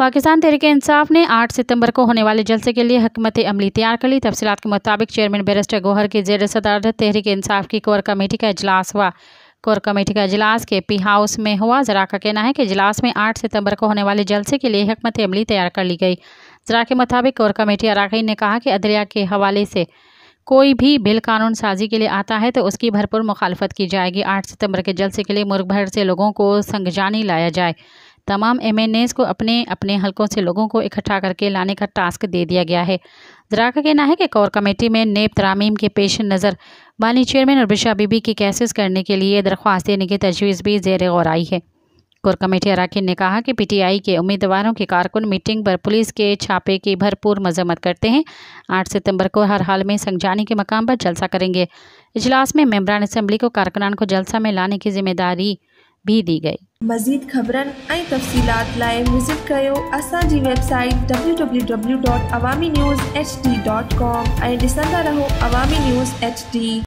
पाकिस्तान तहरीक-ए-इंसाफ ने 8 सितंबर को होने वाले जलसे के लिए हिकमत अमली तैयार कर ली। तफसीलात के मुताबिक चेयरमैन बैरिस्टर गौहर की ज़ेर सदारत तहरीक-ए-इंसाफ की कोर कमेटी का इजलास हुआ। कोर कमेटी का इजलास KP हाउस में हुआ। ज़रा का कहना है कि इजलास में 8 सितंबर को होने वाले जलसे के लिए हिकमत अमली तैयार कर ली गई। ज़रा के मुताबिक कोर कमेटी अरकान ने कहा कि अदलिया के हवाले से कोई भी बिल कानून साजी के लिए आता है तो उसकी भरपूर मुखालफत की जाएगी। 8 सितंबर के जलसे के लिए मुल्क भर से लोगों को संगजानी लाया जाए। तमाम MNAs को अपने अपने हलकों से लोगों को इकट्ठा करके लाने का टास्क दे दिया गया है। ज़रा का कहना है कि कोर कमेटी में नेब तरामीम के पेश नज़र बानी चेयरमैन और बिशा बीबी की केसेस करने के लिए दरख्वास्त देने की तजवीज़ भी ज़ेर गौर आई है। कोर कमेटी अरकान ने कहा कि PTI के उम्मीदवारों के कारकुन मीटिंग पर पुलिस के छापे की भरपूर मजम्मत करते हैं। 8 सितंबर को हर हाल में संगजानी के मकाम पर जलसा करेंगे। इजलास में मेंबरान असम्बली को कारकुनान को जलसा में लाने की जिम्मेदारी भी दी गई। मज़ीद ख़बरन ऐं तफ़सीलात लाइ विज़िट कयो असांजी वेबसाइट www.awamiNewsHD.com ऐं ॾिसंदा रहो अवामी न्यूज़ HD।